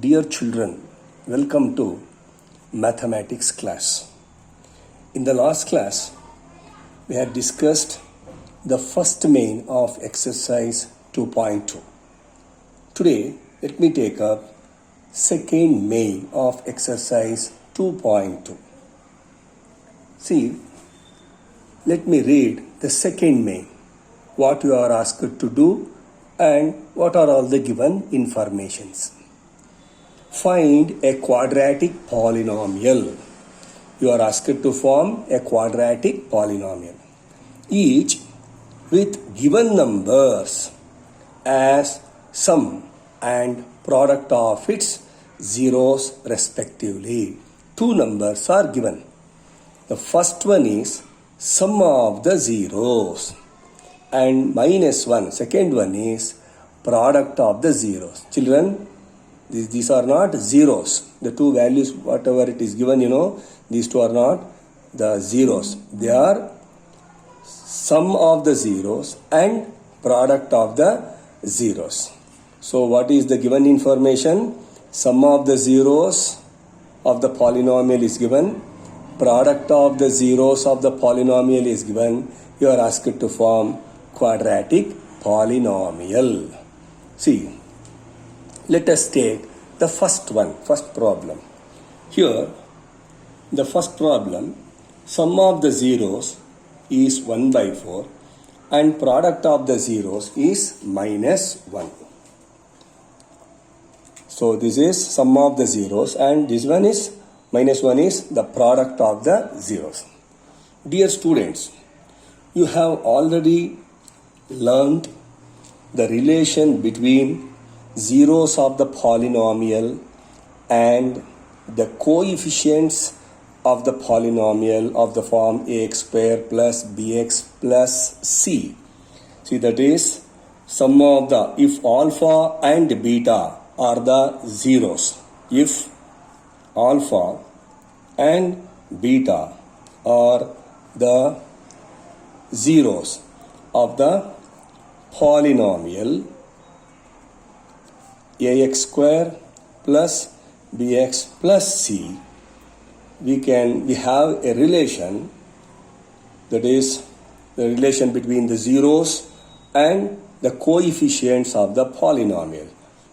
Dear children, welcome to mathematics class. In the last class, we had discussed the first main of exercise 2.2. Today, let me take up second main of exercise 2.2. See, let me read the second main, what you are asked to do and what are all the given informations. Find a quadratic polynomial. You are asked to form a quadratic polynomial, each with given numbers as sum and product of its zeros respectively. Two numbers are given. The first one is sum of the zeros and minus 1. Second one is product of the zeros. Children, these are not zeros. The two values, whatever it is given, these two are not the zeros. They are sum of the zeros and product of the zeros. So what is the given information? Sum of the zeros of the polynomial is given. Product of the zeros of the polynomial is given. You are asked to form quadratic polynomial. See, let us take the first problem. Here, the first problem, sum of the zeros is 1 by 4 and product of the zeros is minus 1. So this is sum of the zeros and this one is minus 1 is the product of the zeros. Dear students, you have already learned the relation between zeros of the polynomial and the coefficients of the polynomial of the form ax square plus bx plus c. See, that is sum of the, if alpha and beta are the zeros, if alpha and beta are the zeros of the polynomial ax square plus bx plus c, we have a relation, that is the relation between the zeros and the coefficients of the polynomial.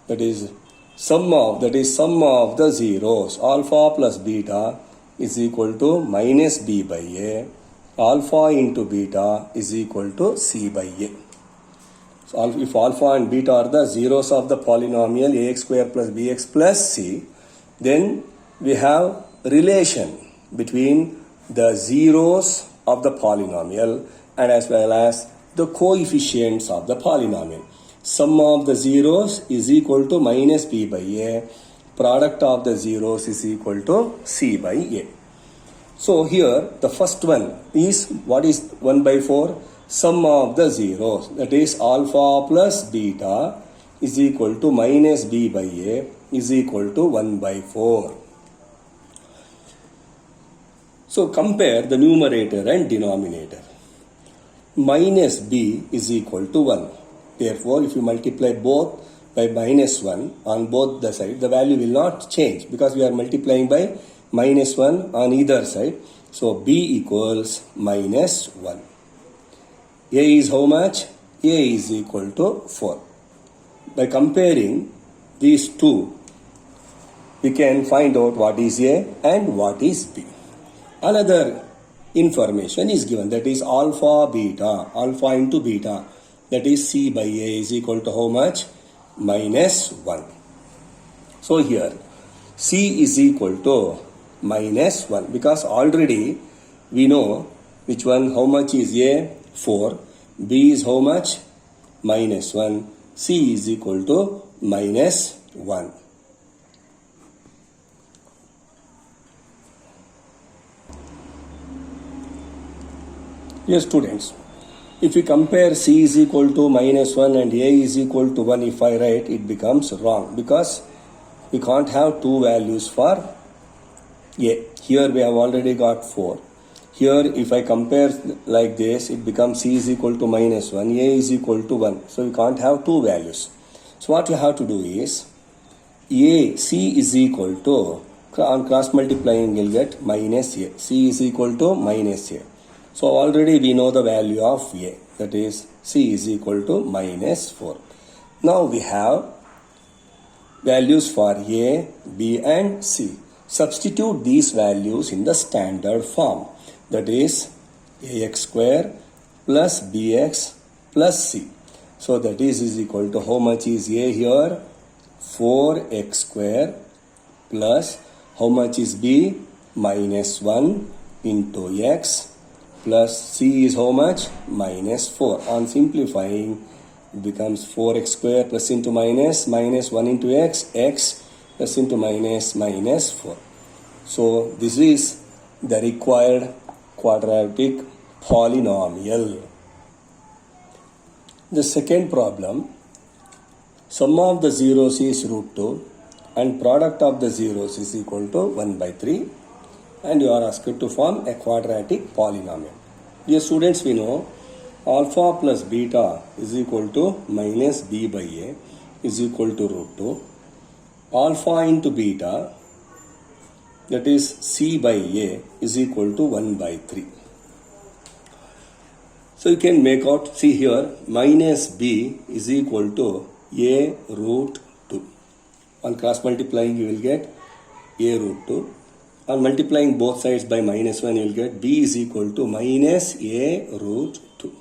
That is sum of the zeros, alpha plus beta is equal to minus b by a. Alpha into beta is equal to c by a. So if alpha and beta are the zeros of the polynomial ax square plus bx plus c, then we have relation between the zeros of the polynomial and as well as the coefficients of the polynomial. Sum of the zeros is equal to minus b by a. Product of the zeros is equal to c by a. So here the first one is, what is 1 by 4? Sum of the zeros, that is alpha plus beta is equal to minus b by a is equal to 1 by 4. So compare the numerator and denominator. Minus b is equal to 1. Therefore, if you multiply both by minus 1 on both the sides, the value will not change because we are multiplying by minus 1 on either side. So b equals minus 1. A is how much? A is equal to 4. By comparing these two, we can find out what is A and what is B. Another information is given, that is alpha into beta, that is c by a is equal to how much? Minus 1. So here c is equal to minus 1 because already we know which one, how much is a? 4. B is how much? Minus 1. C is equal to minus 1. Yes, students, if we compare C is equal to minus 1 and A is equal to 1, if I write, it becomes wrong because we can't have two values for A. Here we have already got 4. Here if I compare like this, it becomes C is equal to minus 1, A is equal to 1. So we can't have two values. So what you have to do is, A, C is equal to, on cross multiplying you'll get minus A. C is equal to minus A. So already we know the value of A, that is C is equal to minus 4. Now we have values for A, B and C. Substitute these values in the standard form, that is ax square plus bx plus c. So that is equal to, how much is A here? 4x square plus how much is B? Minus 1 into x plus c is how much? Minus 4. On simplifying, it becomes 4x square plus into minus 1 into x plus into minus 4. So this is the required quadratic polynomial. The second problem, sum of the zeros is root 2 and product of the zeros is equal to 1 by 3, and you are asked to form a quadratic polynomial. Dear students, we know alpha plus beta is equal to minus b by a is equal to root 2. Alpha into beta, that is c by a, is equal to 1 by 3. So you can make out, see here, minus b is equal to a root 2. On cross multiplying you will get a root 2. On multiplying both sides by minus 1 you will get b is equal to minus a root 2.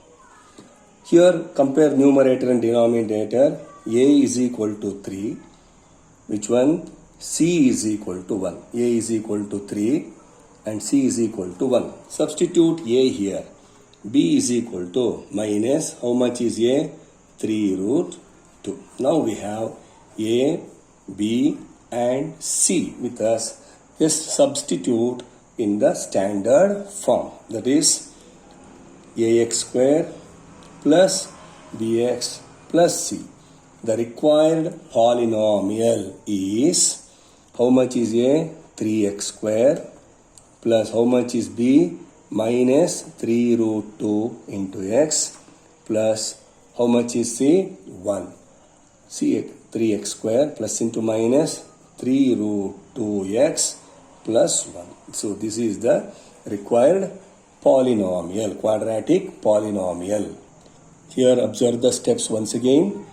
Here compare numerator and denominator. A is equal to 3. Which one? C is equal to 1. A is equal to 3 and C is equal to 1. Substitute A here. B is equal to minus, how much is A? 3 root 2. Now we have A, B and C with us. Just substitute in the standard form. That is ax square plus bx plus c. The required polynomial is, how much is A? 3x square plus how much is B? Minus 3 root 2 into x plus how much is C? 1. See, 3x square plus into minus 3 root 2x plus 1. So this is the required polynomial, quadratic polynomial. Here observe the steps once again.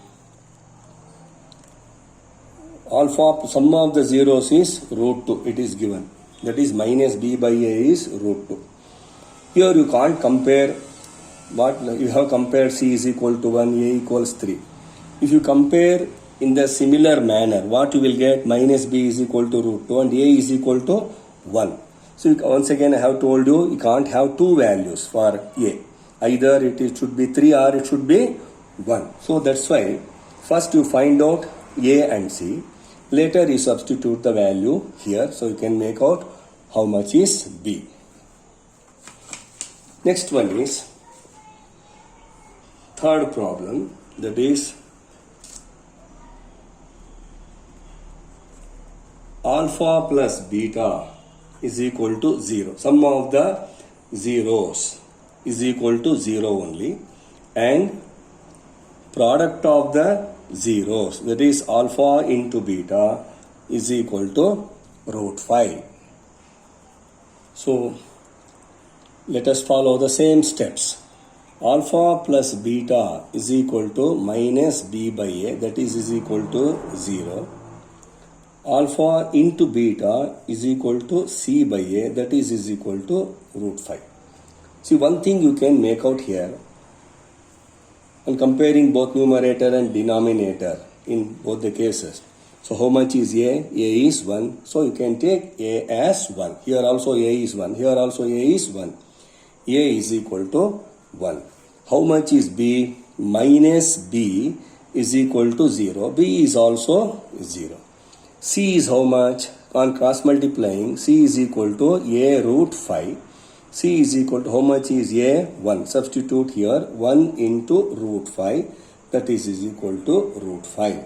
Alpha, sum of the zeros is root 2, it is given. That is minus b by a is root 2. Here you can't compare what you have compared. C is equal to 1, a equals 3. If you compare in the similar manner, what you will get? Minus b is equal to root 2 and a is equal to 1. So once again I have told you, you can't have two values for a. Either it should be 3 or it should be 1. So that's why first you find out a and c. Later you substitute the value here. So you can make out how much is b. Next one is third problem, that is alpha plus beta is equal to 0. Sum of the zeros is equal to 0 only, and product of the zeros, that is alpha into beta, is equal to root 5. So let us follow the same steps. Alpha plus beta is equal to minus b by a, that is equal to 0. Alpha into beta is equal to c by a, that is equal to root 5. See, one thing you can make out here, and comparing both numerator and denominator in both the cases. So how much is A? A is 1. So you can take A as 1. Here also A is 1. Here also A is 1. A is equal to 1. How much is B? Minus B is equal to 0. B is also 0. C is how much? On cross multiplying, C is equal to A root 5. C is equal to how much is A? 1. Substitute here 1 into root 5, that is equal to root 5.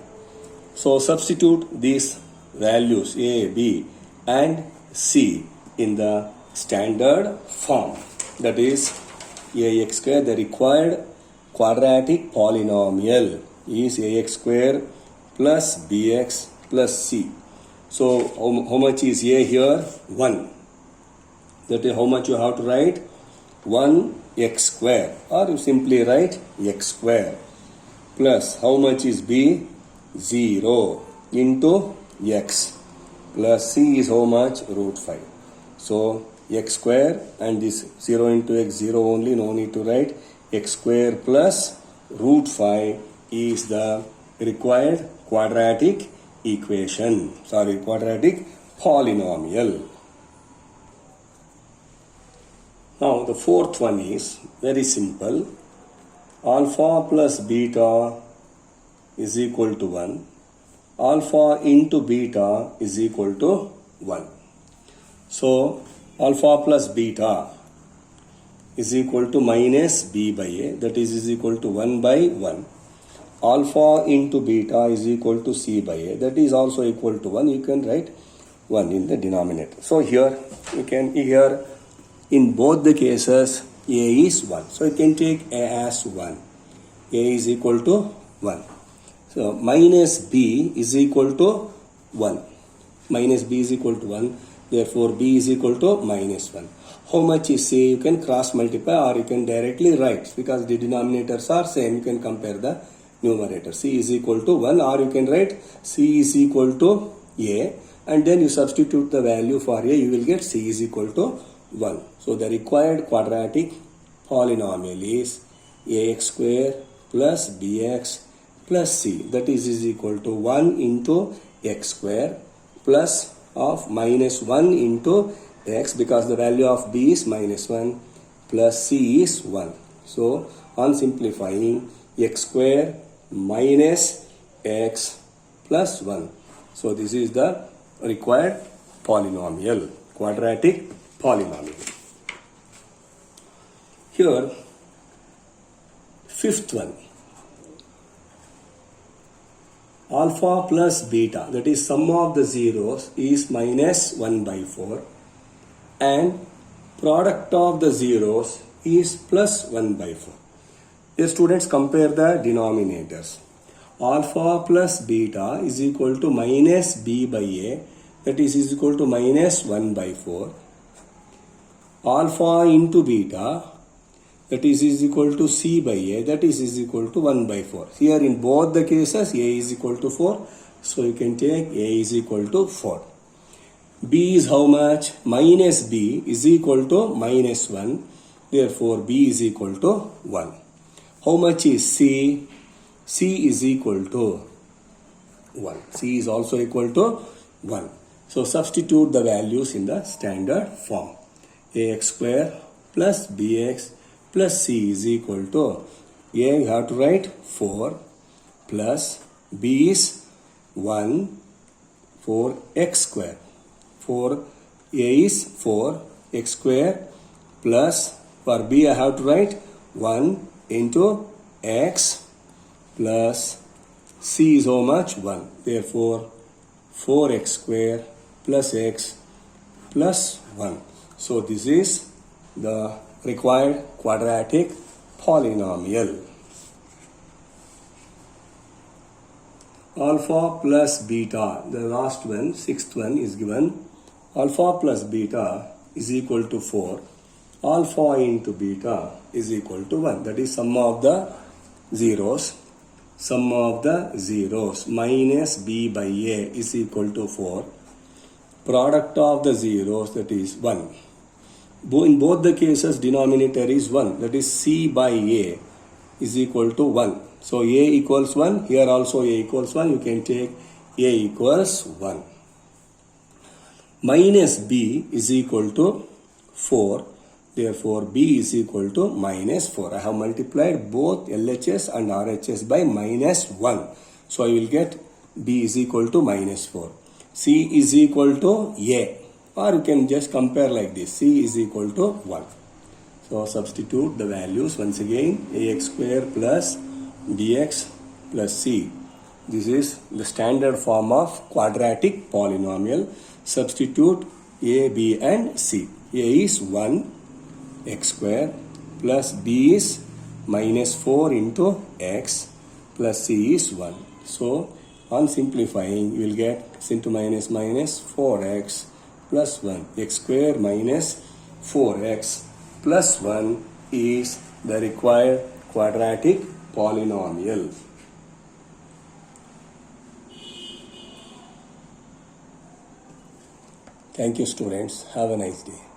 So substitute these values A, B and C in the standard form. That is ax square. The required quadratic polynomial is ax square plus bx plus c. So how much is a here? 1. That is how much you have to write? 1x square, or you simply write x square, plus how much is b? 0 into x, plus c is how much? Root 5. So x square, and this 0 into x, 0 only, no need to write. X square plus root 5 is the required quadratic equation, quadratic polynomial. Now the fourth one is very simple. Alpha plus beta is equal to 1. Alpha into beta is equal to 1. So alpha plus beta is equal to minus b by a, that is equal to 1 by 1. Alpha into beta is equal to c by a, that is also equal to 1. You can write 1 in the denominator. So here you can, here in both the cases a is 1. So you can take a as 1. A is equal to 1. So minus b is equal to 1. Minus b is equal to 1. Therefore b is equal to minus 1. How much is c? You can cross multiply, or you can directly write, because the denominators are same. You can compare the numerator. C is equal to 1, or you can write c is equal to a, and then you substitute the value for a, you will get c is equal to 1. So the required quadratic polynomial is ax square plus bx plus c, that is equal to 1 into x square plus of minus 1 into x, because the value of b is minus 1, plus c is 1. So on simplifying, x square minus x plus 1. So this is the required polynomial, quadratic polynomial. Here, fifth one. Alpha plus beta, that is sum of the zeros, is minus 1 by 4, and product of the zeros is plus 1 by 4. Here students, compare the denominators. Alpha plus beta is equal to minus b by a, that is equal to minus 1 by 4. Alpha into beta, that is equal to c by a, that is equal to 1 by 4. Here in both the cases a is equal to 4, so you can take a is equal to 4. B is how much? Minus b is equal to minus 1, therefore b is equal to 1. How much is c? C is equal to 1. C is also equal to 1. So substitute the values in the standard form. Ax square plus bx plus c is equal to, a you have to write 4 plus b is 1, 4x square. 4, a is 4 x square plus, for b I have to write 1 into x plus c is how much? 1. Therefore 4x square plus x plus 1. So this is the required quadratic polynomial. Alpha plus beta, the last one, sixth one is given. Alpha plus beta is equal to 4. Alpha into beta is equal to 1. That is sum of the zeros. Sum of the zeros minus b by a is equal to 4. Product of the zeros, that is 1. In both the cases denominator is 1, that is c by a is equal to 1. So a equals 1, here also a equals 1, you can take a equals 1. Minus b is equal to 4, therefore b is equal to minus 4. I have multiplied both LHS and RHS by minus 1. So I will get b is equal to minus 4. C is equal to a, or you can just compare like this, c is equal to 1. So substitute the values once again, ax square plus bx plus c. This is the standard form of quadratic polynomial. Substitute a, b and c. A is 1 x square plus b is minus 4 into x plus c is 1. So On simplifying, you will get x into minus minus 4x plus 1. X square minus 4x plus 1 is the required quadratic polynomial. Thank you, students. Have a nice day.